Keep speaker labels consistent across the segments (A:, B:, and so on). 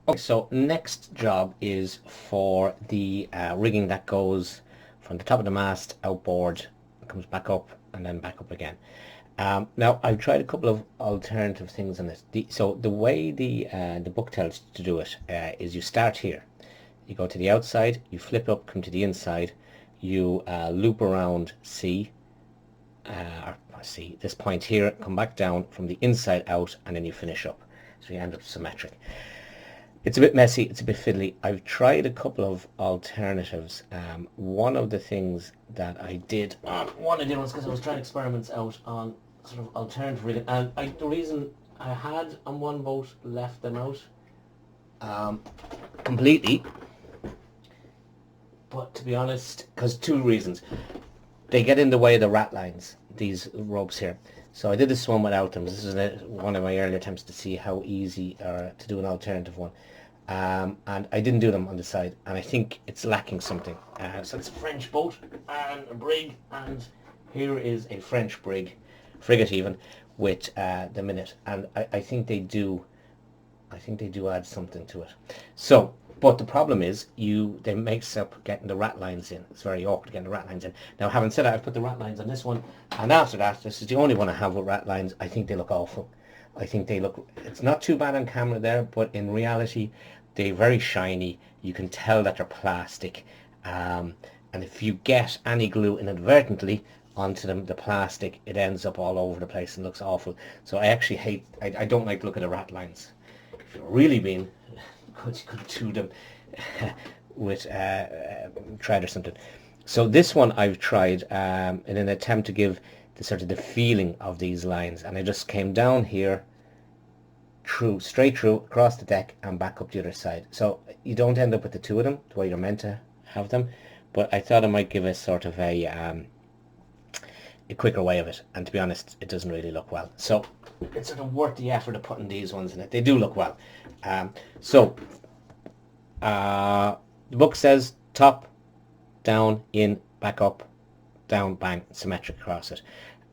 A: Okay, so next job is for the rigging that goes from the top of the mast outboard, comes back up and then back up again. Now I've tried a couple of alternative things on this. So the way the book tells you to do it is you start here, you go to the outside, you flip up, come to the inside, you loop around C, this point here, come back down from the inside out, and then you finish up. So you end up symmetric. It's a bit messy, it's a bit fiddly. I've tried a couple of alternatives. One of the things that I did on one of the ones, because I was trying experiments out on sort of alternative rigging, and the reason I had on one boat left them out completely, but to be honest, because two reasons. They get in the way of the rat lines, these ropes here. So I did this one without them. This is one of my earlier attempts to see how easy to do an alternative one. And I didn't do them on the side, and I think it's lacking something. So it's a French boat and a brig, and here is a French brig, frigate even, with the minute, and I think they do add something to it. So, but the problem is they mix up getting the rat lines in. It's very awkward getting the rat lines in. Now, having said that, I've put the rat lines on this one, and after that, this is the only one I have with rat lines. I think they look awful. I think they look, it's not too bad on camera there, but in reality, they're very shiny. You can tell that they're plastic. And if you get any glue inadvertently onto the plastic, it ends up all over the place and looks awful. So I actually I don't like the look at the rat lines. If you're really being, you could do them with thread or something. So this one I've tried in an attempt to give the sort of the feeling of these lines, and I just came down here, straight through, across the deck and back up the other side. So you don't end up with the two of them the way you're meant to have them, but I thought I might give a sort of a quicker way of it, and to be honest, it doesn't really look well. So it's sort of worth the effort of putting these ones in it. They do look well. The book says top, down, in, back up, down, bang, symmetric across it.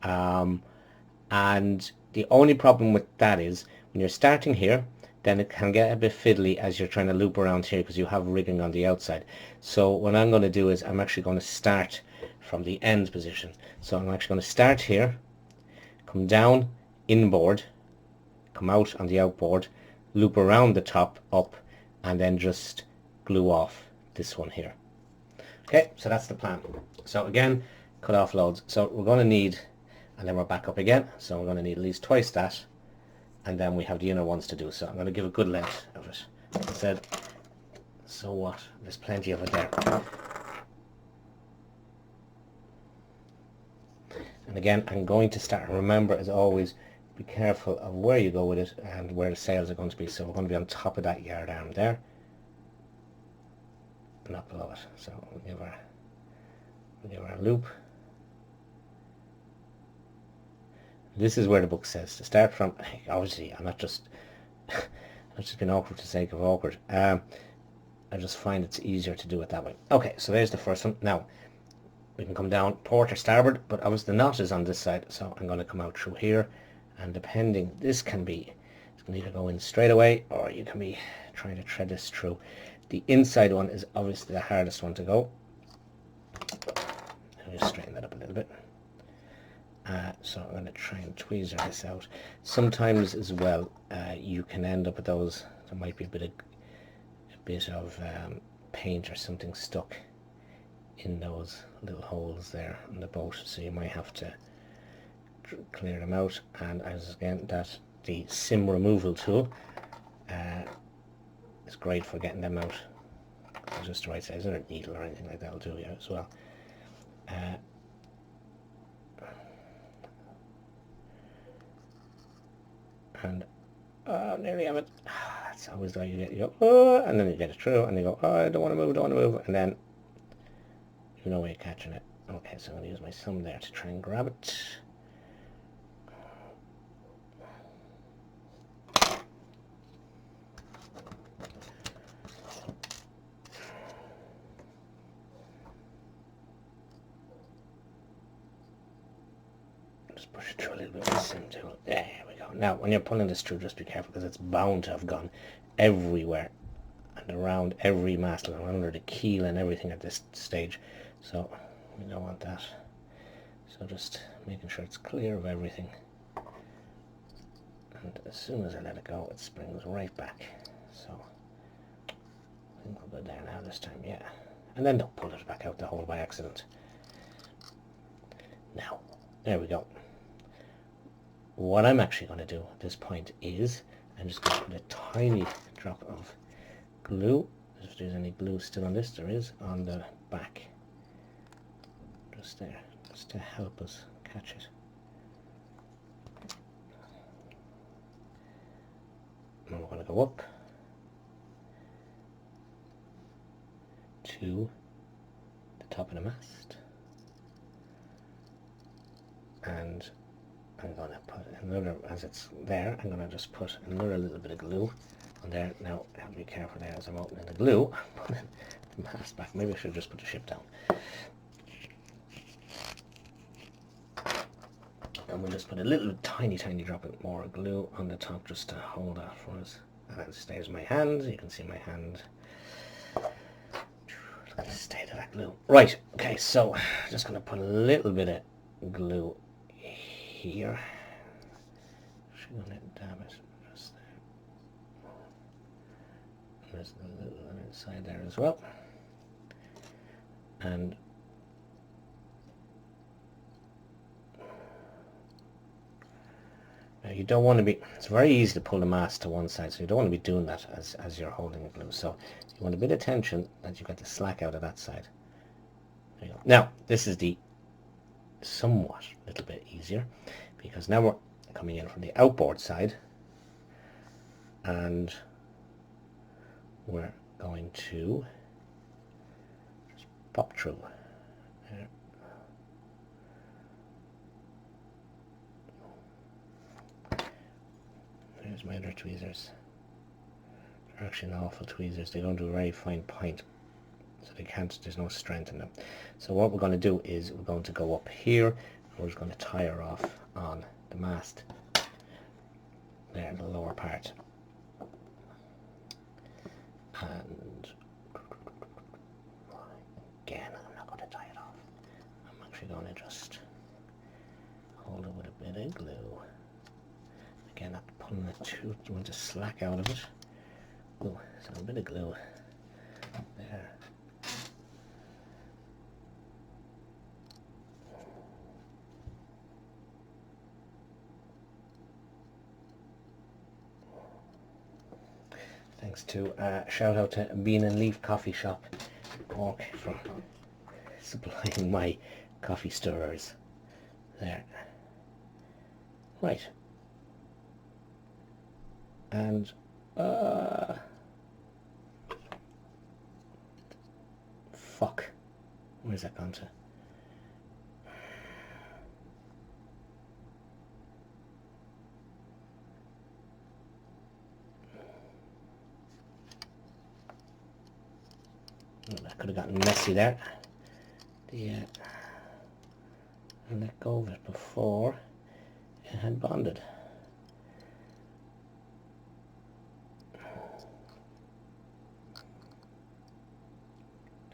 A: And the only problem with that is when you're starting here, then it can get a bit fiddly as you're trying to loop around here because you have rigging on the outside. So what I'm going to do is I'm actually going to start from the end position. So I'm actually going to start here, come down inboard, come out on the outboard, loop around the top up, and then just glue off this one here. Okay, so that's the plan. So again, cut off loads. So we're going to need, and then we're back up again, so we're going to need at least twice that, and then we have the inner ones to do. So I'm going to give a good length of it. Like I said, so what? There's plenty of it there. And again, I'm going to start, remember as always, be careful of where you go with it and where the sails are going to be. So we're going to be on top of that yard arm there, not below it. So we'll give our loop. This is where the book says to start from. Obviously, I'm not just being awkward for the sake of awkward. I just find it's easier to do it that way. Okay, so there's the first one. Now, we can come down port or starboard, but obviously the knot is on this side, so I'm going to come out through here, and depending, it's going to either go in straight away, or you can be trying to thread this through. The inside one is obviously the hardest one to go. I'll just straighten that up a little bit. So I'm going to try and tweezer this out. Sometimes as well, you can end up with those, there might be a bit of paint or something stuck in those little holes there on the boat, so you might have to clear them out. And as again, that the sim removal tool is great for getting them out. It's just the right size, or a needle or anything like that will do you as well. And nearly have it. That's always the way you go, oh, and then you get it through, and you go, oh, I don't want to move, and then you know where you're catching it. Okay, so I'm going to use my thumb there to try and grab it. Just push it through a little bit with the sim tool. There we go. Now, when you're pulling this through, just be careful because it's bound to have gone everywhere and around every mast, and under the keel and everything at this stage. So we don't want that. So just making sure it's clear of everything. And as soon as I let it go, it springs right back. So I think we'll go there now this time, yeah. And then don't pull it back out the hole by accident. Now, there we go. What I'm actually going to do at this point is I'm just going to put a tiny drop of glue, if there's any glue still on this, there is, on the back. Just there, just to help us catch it. And we're going to go up to the top of the mast, and I'm going to put another, as it's there, I'm going to just put another little bit of glue on there. Now, I have to be careful there as I'm opening the glue, putting the mast back. Maybe I should just put the ship down. And we'll just put a little tiny drop of more glue on the top just to hold that for us. And then stays my hand. You can see my hand. Look at the state of that glue. Right, okay, so just going to put a little bit of glue here. I'm going to dab it just there. There's a little one inside there as well. And now you don't want to be, it's very easy to pull the mast to one side, so you don't want to be doing that as you're holding the glue. So you want a bit of tension that you get the slack out of that side. There you go. Now this is the somewhat little bit easier, because now we're coming in from the outboard side, and we're going to just pop through there. There's my other tweezers. They're actually awful tweezers. They don't do a very fine point, so they can't, there's no strength in them. So what we're going to do is we're going to go up here, and we're just going to tie her off on the mast there in the lower part. And again, I'm not going to tie it off. I'm actually going to just hold it with a bit of glue. Again, not pulling it too, you want to slack out of it. Oh, so a bit of glue there. Thanks to shout out to Bean and Leaf Coffee Shop, Cork, for supplying my coffee stirrers there. Right. And fuck, where's that gone to? Oh, that could have gotten messy there. I let go of it before it had bonded.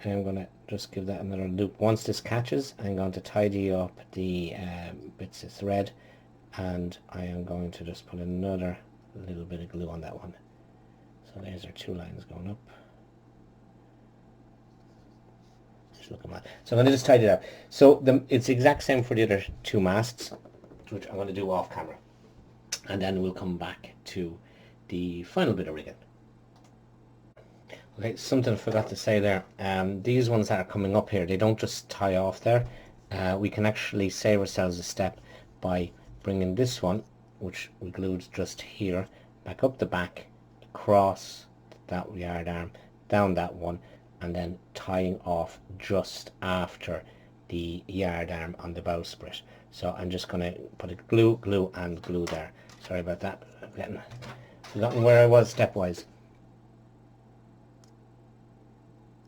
A: And I'm going to just give that another loop. Once this catches, I'm going to tidy up the bits of thread, and I am going to just put another little bit of glue on that one. So there's our two lines going up. Just look at that. So I'm going to just tidy it up. So it's the exact same for the other two masts, which I'm going to do off camera, and then we'll come back to the final bit of rigging. Okay, something I forgot to say there. These ones that are coming up here, they don't just tie off there. We can actually save ourselves a step by bringing this one, which we glued just here, back up the back, across that yard arm, down that one, and then tying off just after the yard arm on the bowsprit. So I'm just going to put a glue and glue there. Sorry about that. I've forgotten where I was stepwise.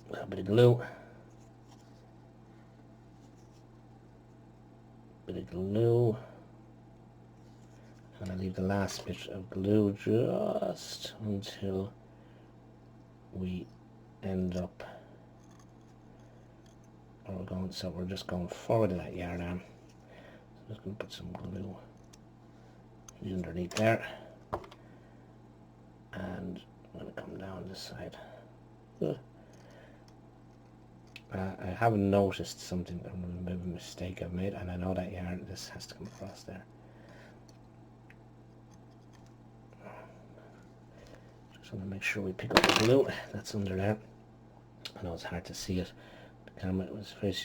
A: A little bit of glue, I'm going to leave the last bit of glue just until we end up, or we're going, so we're just going forward in that yard arm. So just going to put some glue underneath there, and I'm going to come down this side. I haven't noticed something, a bit of a mistake I've made, and I know that yarn, this has to come across there. Just want to make sure we pick up the glue that's under there. I know it's hard to see it. The camera was very,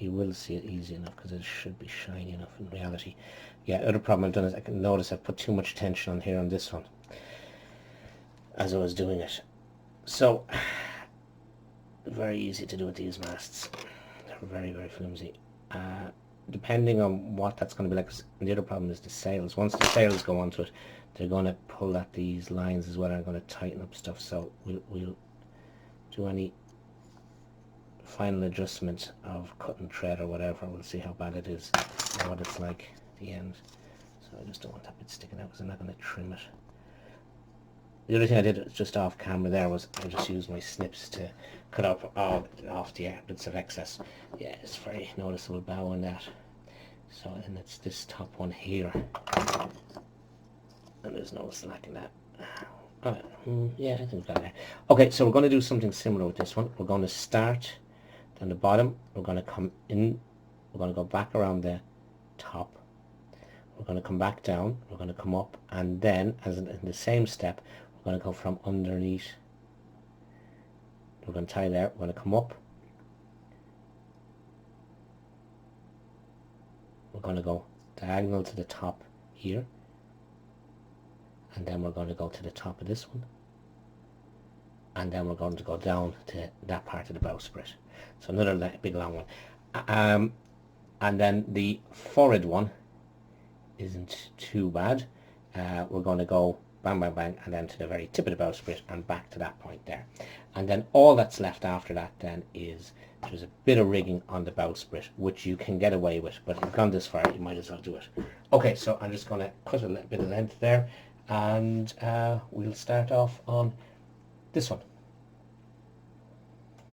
A: you will see it easy enough because it should be shiny enough in reality. Yeah, other problem I've done is I can notice I've put too much tension on here on this one as I was doing it. So very easy to do with these masts. They're very, very flimsy. Depending on what that's going to be like. And the other problem is the sails. Once the sails go onto it, they're going to pull at these lines as well. I'm going to tighten up stuff. So we'll do any final adjustment of cut and thread or whatever. We'll see how bad it is and what it's like at the end. So I just don't want that bit sticking out because I'm not going to trim it. The other thing I did just off camera there was I just used my snips to cut up off the bits of excess. Yeah, it's very noticeable bow on that. So, and it's this top one here, and there's no slack in that. Yeah, I think that. Okay, so we're going to do something similar with this one. We're going to start down the bottom. We're going to come in. We're going to go back around the top. We're going to come back down. We're going to come up, and then, as in the same step, we're going to go from underneath. We're going to tie there. We're going to come up. We're going to go diagonal to the top here, and then we're going to go to the top of this one, and then we're going to go down to that part of the bowsprit. So another big long one. And then the forward one isn't too bad. We're going to go bang, bang, bang, and then to the very tip of the bowsprit and back to that point there. And then all that's left after that then is there's a bit of rigging on the bowsprit, which you can get away with, but if you've gone this far, you might as well do it. Okay, so I'm just going to cut a little bit of length there, and we'll start off on this one.